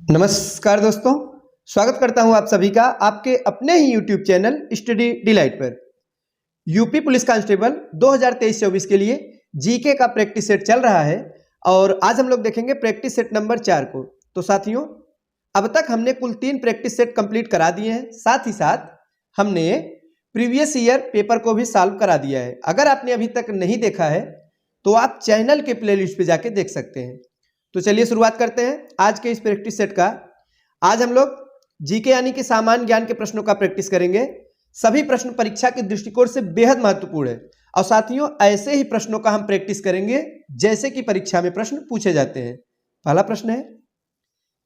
नमस्कार दोस्तों, स्वागत करता हूं आप सभी का आपके अपने ही YouTube चैनल स्टडी डिलाइट पर। यूपी पुलिस कांस्टेबल 2023-24 के लिए जीके का प्रैक्टिस सेट चल रहा है और आज हम लोग देखेंगे प्रैक्टिस सेट नंबर 4 को। तो साथियों, अब तक हमने कुल 3 प्रैक्टिस सेट कंप्लीट करा दिए हैं, साथ ही साथ हमने प्रीवियस ईयर पेपर को भी सॉल्व करा दिया है। अगर आपने अभी तक नहीं देखा है तो आप चैनल के प्लेलिस्ट पे जाके देख सकते हैं। तो चलिए शुरुआत करते हैं आज के इस प्रैक्टिस सेट का। आज हम लोग जीके यानी कि सामान्य ज्ञान के प्रश्नों का प्रैक्टिस करेंगे। सभी प्रश्न परीक्षा के दृष्टिकोण से बेहद महत्वपूर्ण है और साथियों ऐसे ही प्रश्नों का हम प्रैक्टिस करेंगे जैसे कि परीक्षा में प्रश्न पूछे जाते हैं। पहला प्रश्न है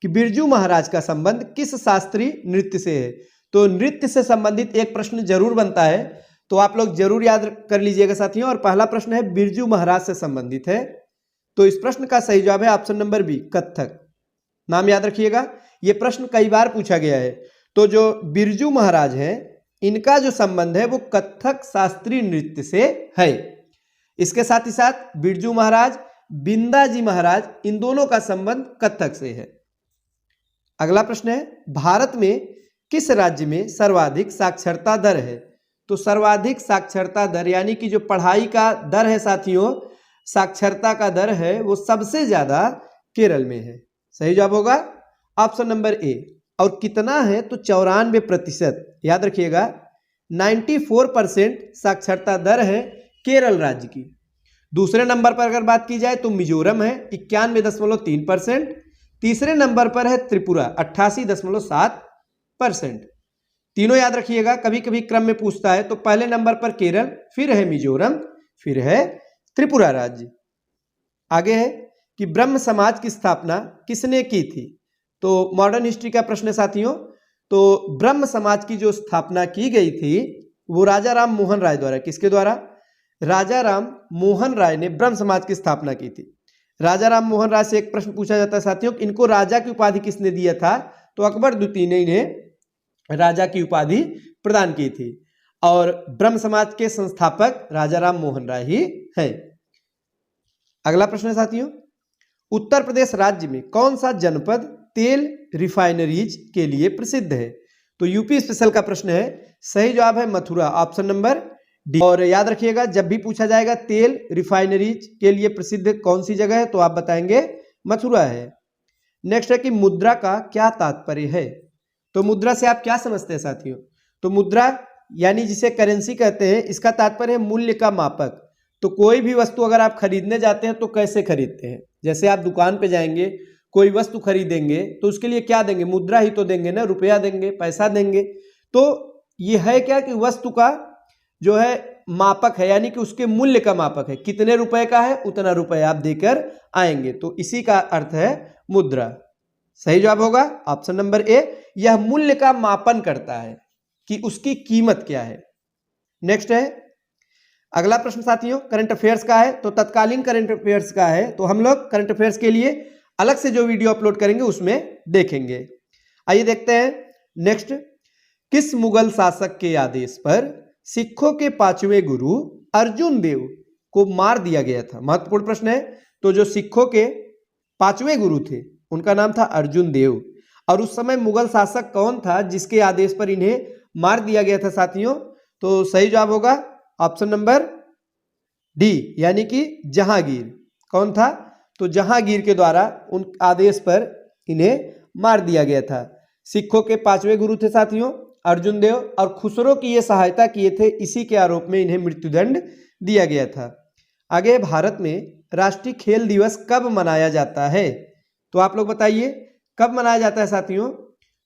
कि बिरजू महाराज का संबंध किस शास्त्रीय नृत्य से है। तो नृत्य से संबंधित एक प्रश्न जरूर बनता है, तो आप लोग जरूर याद कर लीजिएगा साथियों। और पहला प्रश्न है बिरजू महाराज से संबंधित है, तो इस प्रश्न का सही जवाब है ऑप्शन नंबर बी, कत्थक। नाम याद रखिएगा, यह प्रश्न कई बार पूछा गया है। तो जो बिरजू महाराज हैं इनका जो संबंध है वो कत्थक शास्त्रीय नृत्य से है। इसके साथ ही साथ बिरजू महाराज, बिंदाजी महाराज, इन दोनों का संबंध कत्थक से है। अगला प्रश्न है भारत में किस राज्य में सर्वाधिक साक्षरता दर है। तो सर्वाधिक साक्षरता दर यानी कि जो पढ़ाई का दर है साथियों, साक्षरता का दर है वो सबसे ज्यादा केरल में है। सही जवाब होगा ऑप्शन नंबर ए। और कितना है तो 94%। याद रखिएगा 94% साक्षरता दर है केरल राज्य की। दूसरे नंबर पर अगर बात की जाए तो मिजोरम है 91.3%। तीसरे नंबर पर है त्रिपुरा 88.7%। तीनों याद रखिएगा, कभी कभी क्रम में पूछता है। तो पहले नंबर पर केरल, फिर है मिजोरम, फिर है त्रिपुरा राज्य। आगे है कि ब्रह्म समाज की स्थापना किसने की थी। तो मॉडर्न हिस्ट्री का प्रश्न है साथियों। तो ब्रह्म समाज की जो स्थापना की गई थी वो राजा राम मोहन राय द्वारा। किसके द्वारा? राजा राम मोहन राय ने ब्रह्म समाज की स्थापना की थी। राजा राम मोहन राय से एक प्रश्न पूछा जाता है साथियों, इनको राजा की उपाधि किसने दिया था। तो अकबर द्वितीय ने इन्हें राजा की उपाधि प्रदान की थी और ब्रह्म समाज के संस्थापक राजा राम मोहन राय ही है। अगला प्रश्न है साथियों, उत्तर प्रदेश राज्य में कौन सा जनपद तेल रिफाइनरीज के लिए प्रसिद्ध है। तो यूपी स्पेशल का प्रश्न है, सही जवाब है मथुरा, ऑप्शन नंबर डी। और याद रखिएगा जब भी पूछा जाएगा तेल रिफाइनरीज के लिए प्रसिद्ध कौन सी जगह है तो आप बताएंगे मथुरा है। नेक्स्ट है कि मुद्रा का क्या तात्पर्य है। तो मुद्रा से आप क्या समझते हैं साथियों। तो मुद्रा यानी जिसे करेंसी कहते हैं, इसका तात्पर्य है मूल्य का मापक। तो कोई भी वस्तु अगर आप खरीदने जाते हैं तो कैसे खरीदते हैं। जैसे आप दुकान पे जाएंगे, कोई वस्तु खरीदेंगे तो उसके लिए क्या देंगे, मुद्रा ही तो देंगे ना, रुपया देंगे, पैसा देंगे। तो ये है क्या कि वस्तु का जो है मापक है, यानी कि उसके मूल्य का मापक है। कितने रुपए का है उतना रुपया आप देकर आएंगे, तो इसी का अर्थ है मुद्रा। सही जवाब होगा ऑप्शन नंबर ए। यह मूल्य का मापन करता है कि उसकी कीमत क्या है। नेक्स्ट है अगला प्रश्न साथियों, करंट अफेयर्स का है। तो तत्कालीन करंट अफेयर्स का है, तो हम लोग करंट अफेयर्स के लिए अलग से जो वीडियो अपलोड करेंगे उसमें देखेंगे। आइए देखते हैं नेक्स्ट, किस मुगल शासक के आदेश पर सिखों के 5वें गुरु अर्जुन देव को मार दिया गया था। महत्वपूर्ण प्रश्न है। तो जो सिखों के 5वें गुरु थे उनका नाम था अर्जुन देव। और उस समय मुगल शासक कौन था जिसके आदेश पर इन्हें मार दिया गया था साथियों। तो सही जवाब होगा ऑप्शन नंबर डी, यानी कि जहांगीर। कौन था? तो जहांगीर के द्वारा उन आदेश पर इन्हें मार दिया गया था। सिखों के 5वें गुरु थे साथियों अर्जुन देव, और खुसरो की ये सहायता किए थे, इसी के आरोप में इन्हें मृत्युदंड दिया गया था। आगे भारत में राष्ट्रीय खेल दिवस कब मनाया जाता है। तो आप लोग बताइए कब मनाया जाता है साथियों।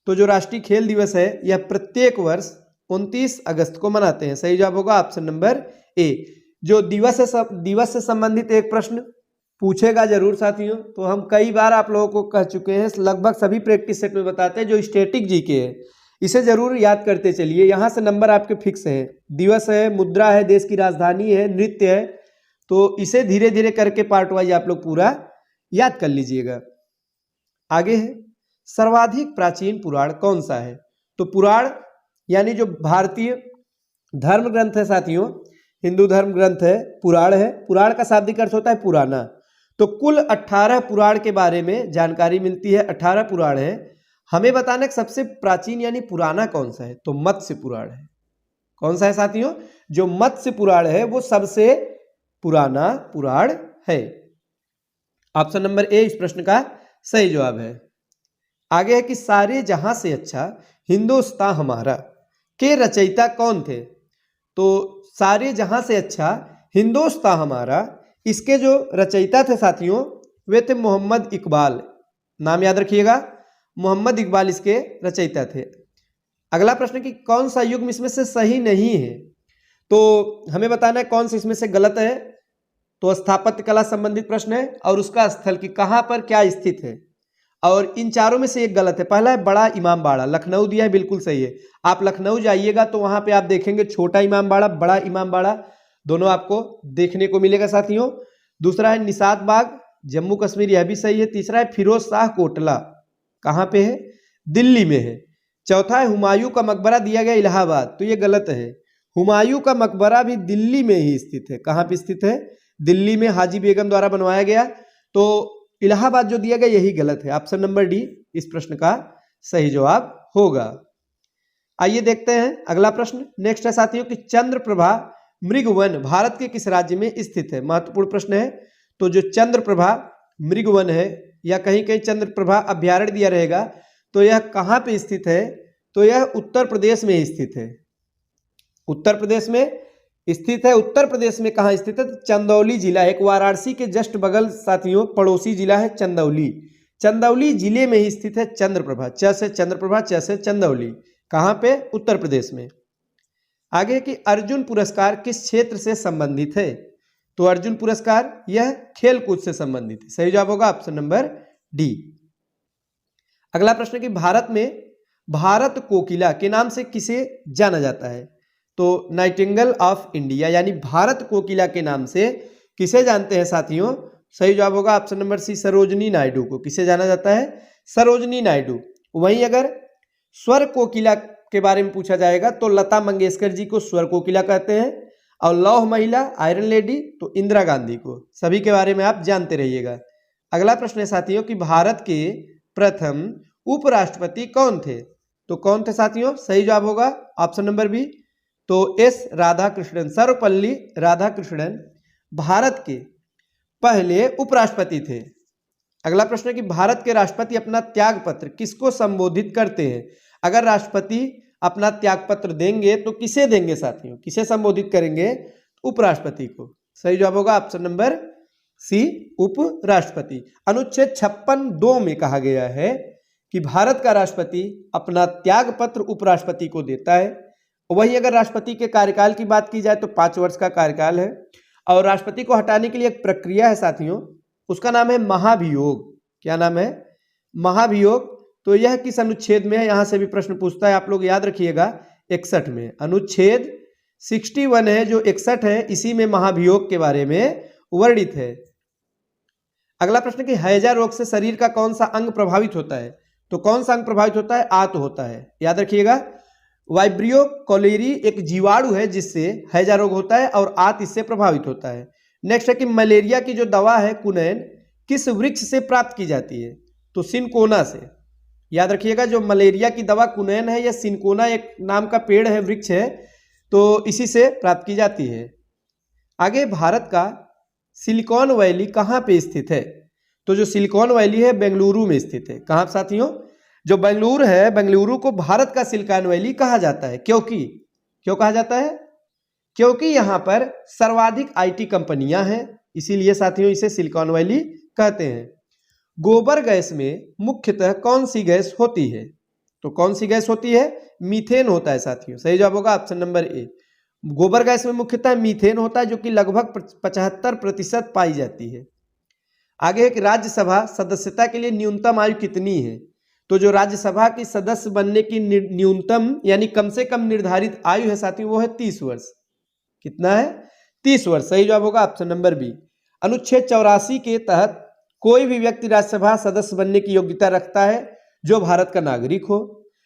तो जो राष्ट्रीय खेल दिवस है यह प्रत्येक वर्ष 29 अगस्त को मनाते हैं। सही जवाब होगा ऑप्शन नंबर ए। जो दिवस से संबंधित एक प्रश्न पूछेगा जरूर साथियों। तो हम कई बार आप लोगों को कह चुके हैं, लगभग सभी प्रैक्टिस सेट में बताते हैं, जो स्टैटिक जीके है इसे जरूर याद करते चलिए। यहाँ से नंबर आपके फिक्स है। दिवस है, मुद्रा है, देश की राजधानी है, नृत्य है, तो इसे धीरे धीरे करके पार्ट वाइज आप लोग पूरा याद कर लीजिएगा। आगे है सर्वाधिक प्राचीन पुराण कौन सा है। तो पुराण यानी जो भारतीय धर्म ग्रंथ है साथियों, हिंदू धर्म ग्रंथ है, पुराण है। पुराण का शाब्दिक अर्थ होता है पुराना। तो कुल 18 पुराण के बारे में जानकारी मिलती है। 18 पुराण है। हमें बताना कि सबसे प्राचीन यानी पुराना कौन सा है, तो मत्स्य पुराण है। कौन सा है साथियों? जो मत्स्य पुराण है वो सबसे पुराना पुराण है। ऑप्शन नंबर ए इस प्रश्न का सही जवाब है। आगे है कि सारे जहां से अच्छा हिंदुस्तान हमारा के रचयिता कौन थे? तो सारे जहां से अच्छा हिंदुस्तान हमारा, इसके जो रचयिता थे साथियों वे थे मोहम्मद इकबाल। नाम याद रखिएगा, मोहम्मद इकबाल इसके रचयिता थे। अगला प्रश्न कि कौन सा युग्म इसमें से सही नहीं है? तो हमें बताना है कौन सा इसमें से गलत है। तो स्थापत्य कला संबंधित प्रश्न है और उसका स्थल कि कहां पर क्या स्थित है, और इन चारों में से एक गलत है। पहला है बड़ा इमाम बाड़ा, लखनऊ दिया है, बिल्कुल सही है। आप लखनऊ जाइएगा तो वहां पे आप देखेंगे छोटा इमाम बाड़ा, बड़ा इमाम बाड़ा, दोनों आपको देखने को मिलेगा साथियों। दूसरा है निशात बाग, जम्मू कश्मीर, यह भी सही है। तीसरा है फिरोज शाह कोटला, कहां पे है? दिल्ली में है। चौथा है हुमायूं का मकबरा दिया गया इलाहाबाद, तो ये गलत है। हुमायूं का मकबरा भी दिल्ली में ही स्थित है। कहां पे स्थित है? दिल्ली में, हाजी बेगम द्वारा बनवाया गया। तो इलाहाबाद जो दिया गया यही गलत है। ऑप्शन नंबर डी इस प्रश्न का सही जवाब होगा। आइए देखते हैं अगला प्रश्न। नेक्स्ट है साथियों कि चंद्रप्रभा मृगवन भारत के किस राज्य में स्थित है? महत्वपूर्ण प्रश्न है। तो जो चंद्रप्रभा मृगवन है या कहीं कहीं चंद्रप्रभा अभ्यारण्य दिया रहेगा, तो यह कहां पे स्थित है? तो यह उत्तर प्रदेश में स्थित है। उत्तर प्रदेश में स्थित है। उत्तर प्रदेश में कहां स्थित है? चंदौली जिला, एक वाराणसी के जस्ट बगल साथियों पड़ोसी जिला है चंदौली। चंदौली जिले में ही स्थित है चंद्रप्रभा। च से चंद्रप्रभा, च से चंदौली। कहां पे? उत्तर प्रदेश में। आगे कि अर्जुन पुरस्कार किस क्षेत्र से संबंधित है? तो अर्जुन पुरस्कार यह खेलकूद से संबंधित है। सही जवाब होगा ऑप्शन नंबर डी। अगला प्रश्न कि भारत में भारत कोकिला के नाम से किसे जाना जाता है? तो नाइटिंगेल ऑफ इंडिया यानी भारत कोकिला के नाम से किसे जानते हैं साथियों? सही जवाब होगा option number C, Sarojini Naidu को। किसे जाना जाता है? सरोजनी नायडू। वहीं अगर स्वर कोकिला के बारे में पूछा जाएगा तो लता मंगेशकर जी को स्वर कोकिला कहते हैं, और लौह महिला आयरन लेडी तो इंदिरा गांधी को। सभी के बारे में आप जानते रहिएगा। अगला प्रश्न है साथियों कि भारत के प्रथम उपराष्ट्रपति कौन थे? तो कौन थे साथियों? सही जवाब होगा ऑप्शन नंबर बी, तो एस राधाकृष्णन, सर्वपल्ली राधाकृष्णन भारत के पहले उपराष्ट्रपति थे। अगला प्रश्न है कि भारत के राष्ट्रपति अपना त्याग पत्र किसको संबोधित करते हैं? अगर राष्ट्रपति अपना त्याग पत्र देंगे तो किसे देंगे साथियों? किसे संबोधित करेंगे? उपराष्ट्रपति को। सही जवाब होगा ऑप्शन नंबर सी, उपराष्ट्रपति। अनुच्छेद 56(2) में कहा गया है कि भारत का राष्ट्रपति अपना त्याग पत्र उपराष्ट्रपति को देता है। वहीं अगर राष्ट्रपति के कार्यकाल की बात की जाए तो 5 वर्ष का कार्यकाल है, और राष्ट्रपति को हटाने के लिए एक प्रक्रिया है साथियों, उसका नाम है महाभियोग। क्या नाम है? महाभियोग। तो यह किस अनुच्छेद में है? यहां से भी प्रश्न पूछता है, आप लोग याद रखिएगा 61 में। अनुच्छेद 61 है जो 61 है, इसी में महाभियोग के बारे में वर्णित है। अगला प्रश्न कि हैजा रोग से शरीर का कौन सा अंग प्रभावित होता है? तो कौन सा अंग प्रभावित होता है? आंत होता है। याद रखिएगा, वाइब्रियो कॉलेरी एक जीवाणु है जिससे हैजा रोग होता है और आंत इससे प्रभावित होता है। नेक्स्ट है कि मलेरिया की जो दवा है कुनैन किस वृक्ष से प्राप्त की जाती है? तो सिनकोना से। याद रखिएगा, जो मलेरिया की दवा कुनैन है, यह सिनकोना एक नाम का पेड़ है, वृक्ष है, तो इसी से प्राप्त की जाती है। आगे भारत का सिलिकॉन वैली कहाँ पे स्थित है? तो जो सिलिकॉन वैली है बेंगलुरु में स्थित है। कहाँ साथियों? जो बेंगलुरु है, बेंगलुरु को भारत का सिलिकॉन वैली कहा जाता है। क्यों कहा जाता है? क्योंकि यहाँ पर सर्वाधिक आईटी कंपनियां हैं, इसीलिए साथियों इसे सिलिकॉन वैली कहते हैं। गोबर गैस में मुख्यतः कौन सी गैस होती है? तो कौन सी गैस होती है? मीथेन होता है साथियों। सही जवाब होगा ऑप्शन नंबर ए। गोबर गैस में मुख्यतः मीथेन होता है जो कि लगभग 75% पाई जाती है। आगे एक राज्यसभा सदस्यता के लिए न्यूनतम आयु कितनी है? तो जो राज्यसभा की सदस्य बनने की न्यूनतम यानी कम से कम निर्धारित आयु है साथियों वो है 30 वर्ष। कितना है? 30 वर्ष। सही जवाब होगा ऑप्शन नंबर बी। अनुच्छेद 84 के तहत कोई भी व्यक्ति राज्यसभा सदस्य बनने की योग्यता रखता है जो भारत का नागरिक हो,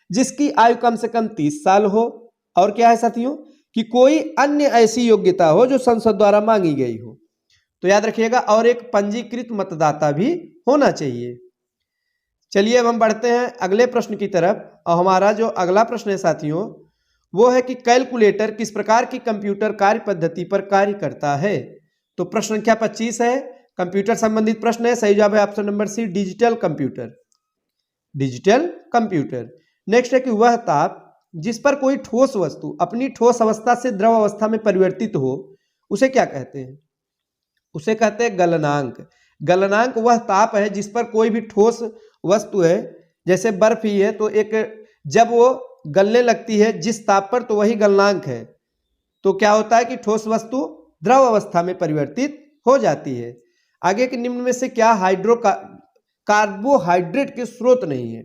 जिसकी आयु कम से कम 30 साल हो, और क्या है साथियों कि कोई अन्य ऐसी योग्यता हो जो संसद द्वारा मांगी गई हो। तो याद रखिएगा, और एक पंजीकृत मतदाता भी होना चाहिए। चलिए अब हम बढ़ते हैं अगले प्रश्न की तरफ, और हमारा जो अगला प्रश्न है साथियों वो है कि कैलकुलेटर किस प्रकार की कंप्यूटर कार्य पद्धति पर कार्य करता है। तो प्रश्न संख्या 25 है, कंप्यूटर संबंधित प्रश्न है। सही जवाब है option number C, digital computer. Digital computer. Next है कि वह ताप जिस पर कोई ठोस वस्तु अपनी ठोस अवस्था से द्रव अवस्था में परिवर्तित हो उसे क्या कहते हैं? उसे कहते हैं गलनांक। गलनांक वह ताप है जिस पर कोई भी ठोस वस्तु है, जैसे बर्फ ही है, तो एक जब वो गलने लगती है जिस ताप पर, तो वही गलनांक है। तो क्या होता है कि ठोस वस्तु द्रव अवस्था में परिवर्तित हो जाती है। आगे के निम्न में से क्या कार्बोहाइड्रेट के स्रोत नहीं है?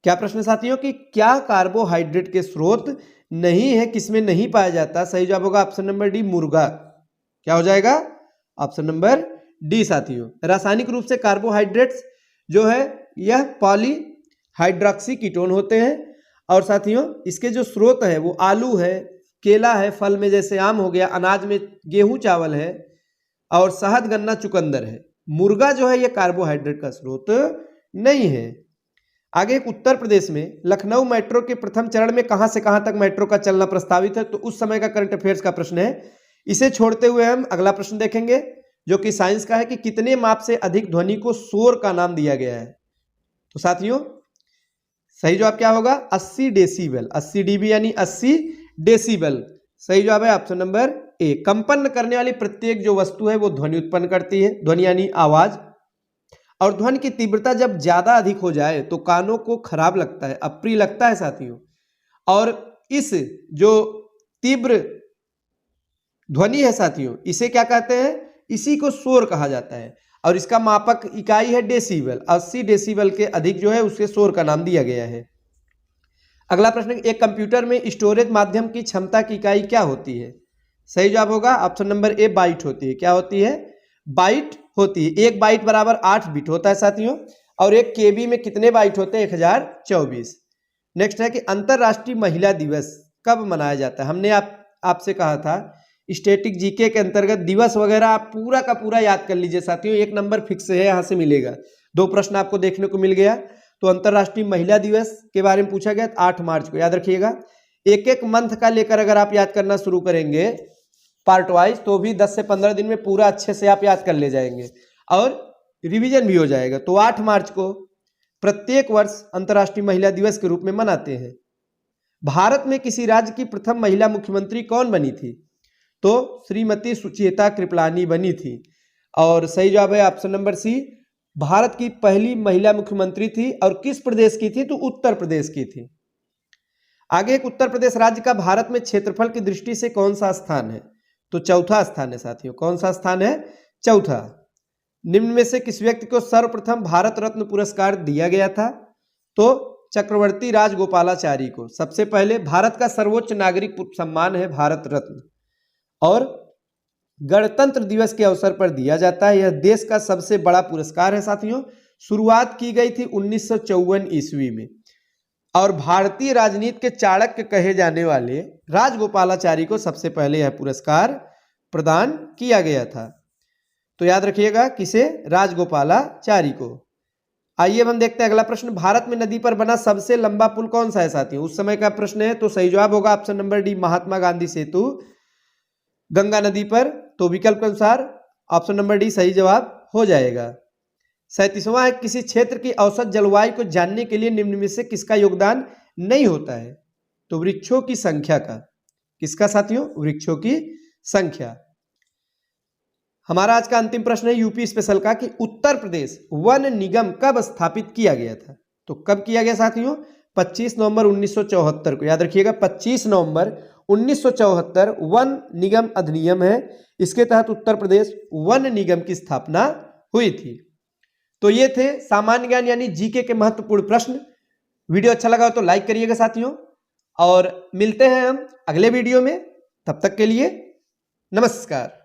क्या प्रश्न साथियों कि क्या कार्बोहाइड्रेट के स्रोत नहीं है, किसमें नहीं पाया जाता? सही जवाब होगा ऑप्शन नंबर डी, मुर्गा। क्या हो जाएगा? ऑप्शन नंबर डी साथियों। रासायनिक रूप से कार्बोहाइड्रेट्स जो है यह पॉलीहाइड्रोक्सी कीटोन होते हैं, और साथियों इसके जो स्रोत है वो आलू है, केला है, फल में जैसे आम हो गया, अनाज में गेहूं चावल है, और शहद गन्ना चुकंदर है। मुर्गा जो है ये कार्बोहाइड्रेट का स्रोत नहीं है। आगे एक उत्तर प्रदेश में लखनऊ मेट्रो के प्रथम चरण में कहां से कहां तक मेट्रो का चलना प्रस्तावित है? तो उस समय का करंट अफेयर्स का प्रश्न है। इसे छोड़ते हुए हम अगला प्रश्न देखेंगे जो कि साइंस का है कि कितने माप से अधिक ध्वनि को शोर का नाम दिया गया है? तो साथियों सही जवाब क्या होगा? 80 डेसिबल। 80 डीबी यानी 80 डेसिबल। सही जवाब है ऑप्शन नंबर ए। कंपन करने वाली प्रत्येक जो वस्तु है वो ध्वनि उत्पन्न करती है, ध्वनि यानी आवाज। और ध्वनि की तीव्रता जब ज्यादा अधिक हो जाए तो कानों को खराब लगता है, अप्रिय लगता है साथियों। और इस जो तीव्र ध्वनि है साथियों, इसे क्या कहते हैं? इसी को शोर कहा जाता है, और इसका मापक इकाई है डेसिबल। 80 डेसिबल के अधिक जो है उसके शोर का नाम दिया गया है। अगला प्रश्न, एक कंप्यूटर में स्टोरेज माध्यम की क्षमता की इकाई क्या होती है? सही जवाब होगा ऑप्शन नंबर ए, बाइट होती है। क्या होती है? बाइट होती है। एक बाइट बराबर 8 बिट होता है साथियों, और एक केबी में कितने बाइट होते हैं? 1024। नेक्स्ट है कि अंतरराष्ट्रीय महिला दिवस कब मनाया जाता है? हमने आपसे कहा था स्टैटिक जीके के अंतर्गत दिवस वगैरह आप पूरा का पूरा याद कर लीजिए साथियों, एक नंबर फिक्स है, यहां से मिलेगा। 2 प्रश्न आपको देखने को मिल गया। तो अंतरराष्ट्रीय महिला दिवस के बारे में पूछा गया 8 मार्च को, याद रखिएगा। एक एक मंथ का लेकर अगर आप याद करना शुरू करेंगे पार्ट वाइज, तो भी 10 से 15 दिन में पूरा अच्छे से आप याद कर ले जाएंगे, और रिवीजन भी हो जाएगा। तो 8 मार्च को प्रत्येक वर्ष अंतरराष्ट्रीय महिला दिवस के रूप में मनाते हैं। भारत में किसी राज्य की प्रथम महिला मुख्यमंत्री कौन बनी थी? तो श्रीमती सुचेता कृपलानी बनी थी, और सही जवाब है ऑप्शन नंबर सी, भारत की पहली महिला मुख्यमंत्री थी। और किस प्रदेश की थी? तो उत्तर प्रदेश की थी। आगे एक उत्तर प्रदेश राज्य का भारत में क्षेत्रफल की दृष्टि से कौन सा स्थान है? तो चौथा स्थान है साथियों। कौन सा स्थान है? चौथा। निम्न में से किस व्यक्ति को सर्वप्रथम भारत रत्न पुरस्कार दिया गया था? तो चक्रवर्ती राजगोपालाचारी को। सबसे पहले भारत का सर्वोच्च नागरिक सम्मान है भारत रत्न, और गणतंत्र दिवस के अवसर पर दिया जाता है। यह देश का सबसे बड़ा पुरस्कार है साथियों। शुरुआत की गई थी 1954 ईस्वी में, और भारतीय राजनीति के चाणक्य कहे जाने वाले राजगोपालाचारी को सबसे पहले यह पुरस्कार प्रदान किया गया था। तो याद रखिएगा किसे? राजगोपालाचारी को। आइए हम देखते हैं अगला प्रश्न, भारत में नदी पर बना सबसे लंबा पुल कौन सा है साथियों? उस समय का प्रश्न है। तो सही जवाब होगा option number D, Mahatma Gandhi सेतु गंगा नदी पर। तो विकल्प के अनुसार ऑप्शन नंबर डी सही जवाब हो जाएगा। 37वां है, किसी क्षेत्र की औसत जलवायु को जानने के लिए निम्न में से किसका योगदान नहीं होता है? तो वृक्षों की संख्या का। किसका साथियों? वृक्षों की संख्या। हमारा आज का अंतिम प्रश्न है यूपी स्पेशल का कि उत्तर प्रदेश वन निगम कब स्थापित किया गया था? तो कब किया गया साथियों? 25 नवंबर 1974 को। याद रखिएगा 25 नवंबर 1974 वन निगम अधिनियम है, इसके तहत उत्तर प्रदेश वन निगम की स्थापना हुई थी। तो ये थे सामान्य ज्ञान यानी जीके के महत्वपूर्ण प्रश्न। वीडियो अच्छा लगा हो तो लाइक करिएगा साथियों, और मिलते हैं हम अगले वीडियो में। तब तक के लिए नमस्कार।